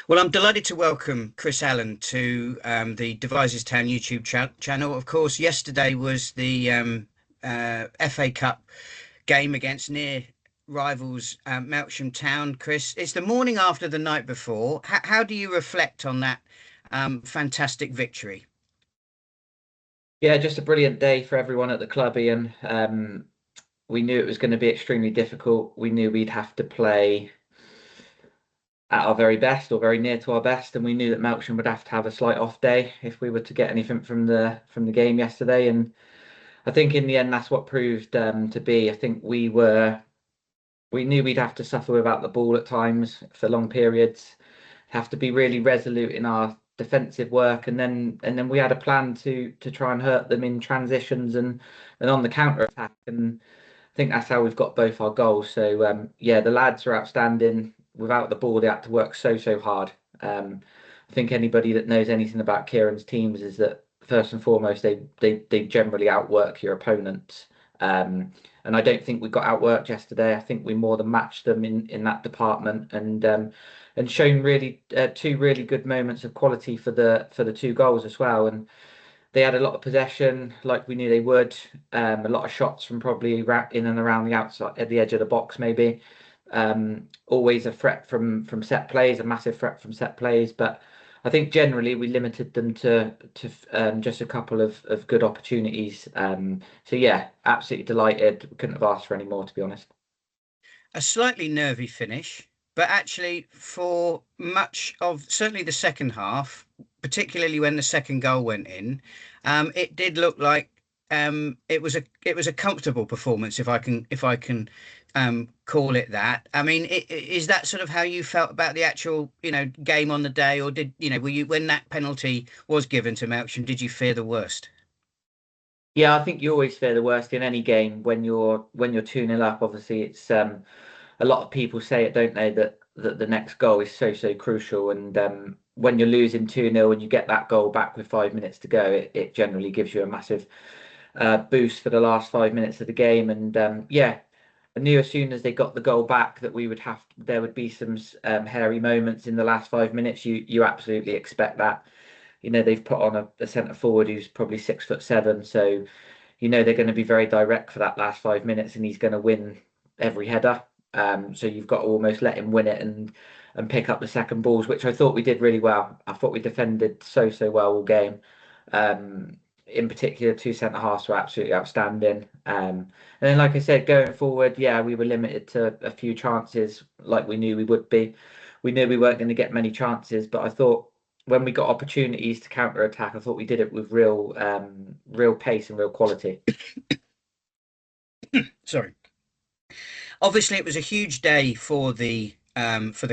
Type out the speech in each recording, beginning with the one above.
Well, I'm delighted to welcome Chris Allen to the Devizes Town YouTube channel. Of course, yesterday was the FA Cup game against near rivals Melksham Town. Chris, it's the morning after the night before. How do you reflect on that fantastic victory? Yeah, just a brilliant day for everyone at the club, Ian. We knew it was going to be extremely difficult. We knew we'd have to play at our very best or very near to our best, and we knew that Melksham would have to have a slight off day if we were to get anything from the game yesterday. And I think in the end, that's what proved to be. I think we knew we'd have to suffer without the ball at times for long periods, have to be really resolute in our defensive work, and then we had a plan to try and hurt them in transitions and on the counter attack. And I think that's how we've got both our goals. So yeah, the lads are outstanding. Without the ball, they had to work so hard. I think anybody that knows anything about Kieran's teams is that first and foremost, they generally outwork your opponents. And I don't think we got outworked yesterday. I think we more than matched them in that department, and shown really two really good moments of quality for the two goals as well. And they had a lot of possession, like we knew they would. A lot of shots from probably in and around the outside, at the edge of the box, maybe. Always a threat from set plays, a massive threat from set plays. But I think generally we limited them to just a couple of good opportunities. So yeah, absolutely delighted. We couldn't have asked for any more, to be honest. A slightly nervy finish, but actually for much of certainly the second half, particularly when the second goal went in, it did look like it was a comfortable performance, if I can call it that. I mean, is that sort of how you felt about the actual game on the day, or did were you when that penalty was given to Melksham, did you fear the worst? Yeah, I think you always fear the worst in any game when you're 2-0 up. Obviously, it's a lot of people say it, don't they, that the next goal is so crucial. And when you're losing 2-0 and you get that goal back with 5 minutes to go, it generally gives you a massive boost for the last 5 minutes of the game. And yeah, I knew as soon as they got the goal back that there would be some hairy moments in the last 5 minutes. You absolutely expect that. They've put on a centre forward who's probably 6'7", so they're going to be very direct for that last 5 minutes, and he's going to win every header. So you've got to almost let him win it and pick up the second balls, which I thought we did really well. I thought we defended so well all game. In particular, two centre halves were absolutely outstanding. And then, like I said, going forward, yeah, we were limited to a few chances, like we knew we would be. We knew we weren't going to get many chances, but I thought when we got opportunities to counter attack, I thought we did it with real pace and real quality. Sorry. Obviously, it was a huge day for the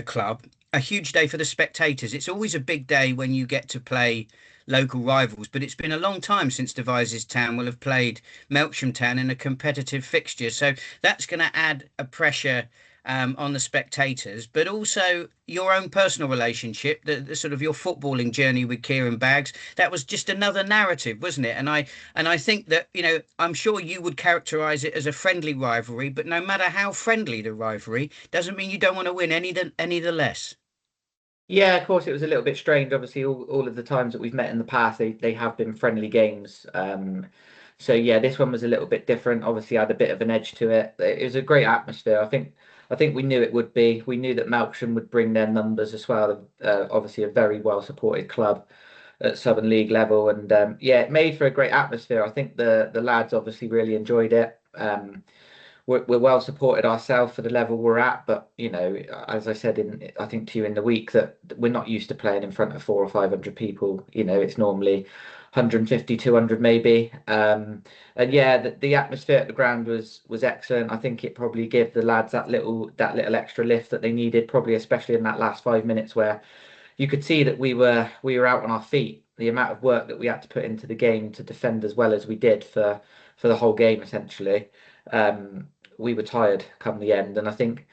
club, a huge day for the spectators. It's always a big day when you get to play local rivals, but it's been a long time since Devizes Town will have played Melksham Town in a competitive fixture. So that's going to add a pressure on the spectators, but also your own personal relationship, the sort of your footballing journey with Kieran Baggs. That was just another narrative, wasn't it? And I think that, I'm sure you would characterize it as a friendly rivalry, but no matter how friendly the rivalry, doesn't mean you don't want to win any the less. Yeah, of course, it was a little bit strange. Obviously, all of the times that we've met in the past, they have been friendly games. So yeah, this one was a little bit different. Obviously, had a bit of an edge to it. It was a great atmosphere. I think we knew it would be. We knew that Melksham would bring their numbers as well. Obviously, a very well supported club at Southern League level, and yeah, it made for a great atmosphere. I think the lads obviously really enjoyed it. We're well supported ourselves for the level we're at, but as I said I think to you in the week, that we're not used to playing in front of 400 or 500 people. It's normally 150, 200 maybe. And yeah, the atmosphere at the ground was excellent. I think it probably gave the lads that little extra lift that they needed, probably especially in that last 5 minutes where you could see that we were out on our feet. The amount of work that we had to put into the game to defend as well as we did for the whole game essentially. We were tired come the end, and I think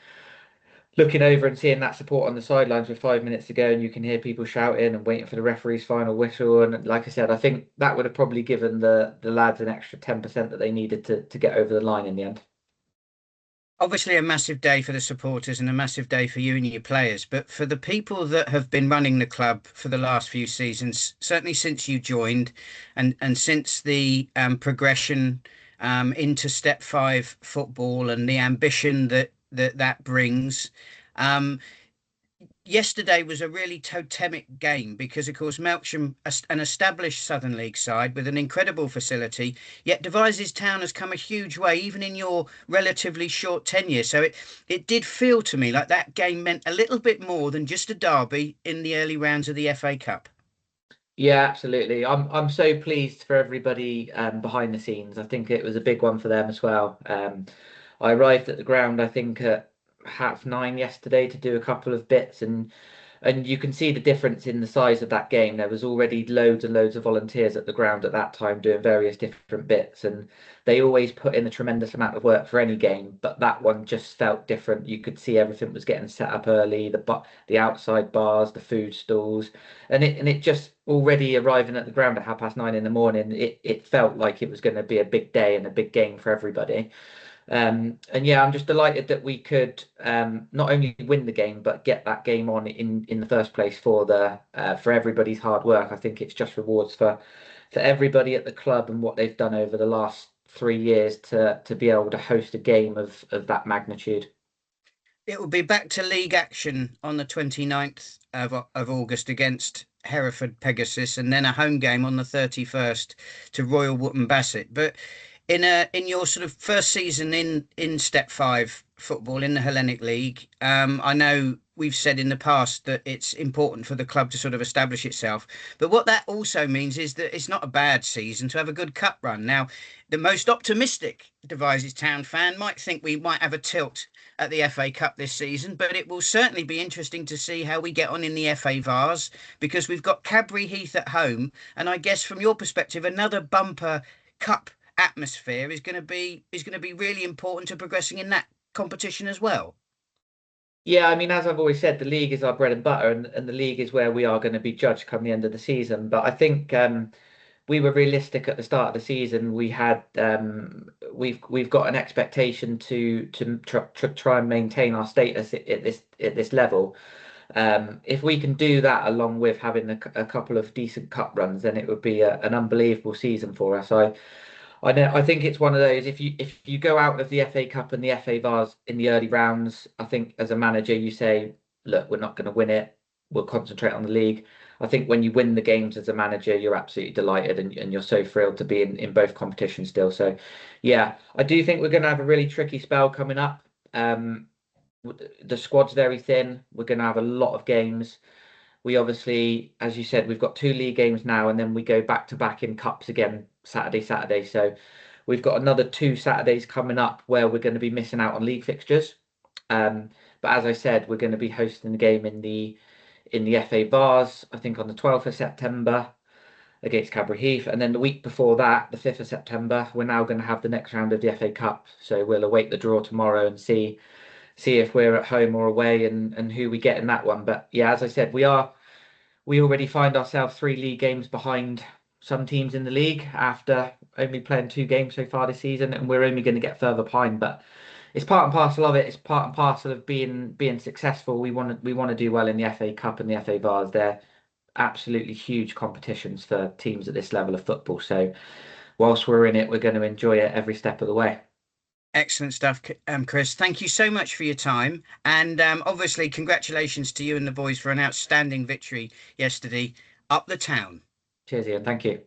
looking over and seeing that support on the sidelines with 5 minutes to go, and you can hear people shouting and waiting for the referee's final whistle. And like I said, I think that would have probably given the lads an extra 10% that they needed to get over the line in the end. Obviously a massive day for the supporters and a massive day for you and your players. But for the people that have been running the club for the last few seasons, certainly since you joined, and since the progression into Step Five football and the ambition that brings. Um, Yesterday was a really totemic game because, of course, Melksham, an established Southern League side with an incredible facility, yet Devizes Town has come a huge way, even in your relatively short tenure. So it did feel to me like that game meant a little bit more than just a derby in the early rounds of the FA Cup. Yeah, absolutely. I'm so pleased for everybody behind the scenes. I think it was a big one for them as well. I arrived at the ground, I think, at 9:30 yesterday to do a couple of bits, and you can see the difference in the size of that game. There was already loads and loads of volunteers at the ground at that time doing various different bits, and they always put in a tremendous amount of work for any game, but that one just felt different. You could see everything was getting set up early, the outside bars, the food stalls, and it just already arriving at the ground at 9:30 in the morning, it felt like it was going to be a big day and a big game for everybody. And yeah, I'm just delighted that we could not only win the game but get that game on in the first place for the for everybody's hard work. I think it's just rewards for everybody at the club and what they've done over the last 3 years to be able to host a game of that magnitude. It will be back to league action on the 29th of August against Hereford Pegasus, and then a home game on the 31st to Royal Wootton Bassett. But in your sort of first season in Step Five football in the Hellenic League, I know we've said in the past that it's important for the club to sort of establish itself. But what that also means is that it's not a bad season to have a good cup run. Now, the most optimistic Devizes Town fan might think we might have a tilt at the FA Cup this season, but it will certainly be interesting to see how we get on in the FA Vars because we've got Cadbury Heath at home, and I guess from your perspective, another bumper cup atmosphere is going to be really important to progressing in that competition as well. Yeah, I mean, as I've always said, the league is our bread and butter, and the league is where we are going to be judged come the end of the season. But I think we were realistic at the start of the season. We've got an expectation to try and maintain our status at this level. If we can do that along with having a couple of decent cup runs, then it would be an unbelievable season for us. I think it's one of those. If you go out of the FA Cup and the FA Vars in the early rounds, I think as a manager you say, look, we're not going to win it. We'll concentrate on the league. I think when you win the games as a manager, you're absolutely delighted and you're so thrilled to be in both competitions still. So, yeah, I do think we're going to have a really tricky spell coming up. The squad's very thin. We're going to have a lot of games. We obviously, as you said, we've got two league games now, and then we go back to back in cups again Saturday. So we've got another 2 Saturdays coming up where we're going to be missing out on league fixtures. Um, but as I said, we're going to be hosting the game in the FA Vars, I think on the 12th of September against Cadbury Heath, and then the week before that, the 5th of September, we're now going to have the next round of the FA Cup. So we'll await the draw tomorrow and see if we're at home or away and who we get in that one. But yeah, as I said, we already find ourselves 3 league games behind some teams in the league after only playing 2 games so far this season, and we're only going to get further behind. But it's part and parcel of it. It's part and parcel of being successful. We want to do well in the FA Cup and the FA Vars. They're absolutely huge competitions for teams at this level of football. So whilst we're in it, we're going to enjoy it every step of the way. Excellent stuff, Chris. Thank you so much for your time, and obviously congratulations to you and the boys for an outstanding victory yesterday up the town. Cheers, Ian. Thank you.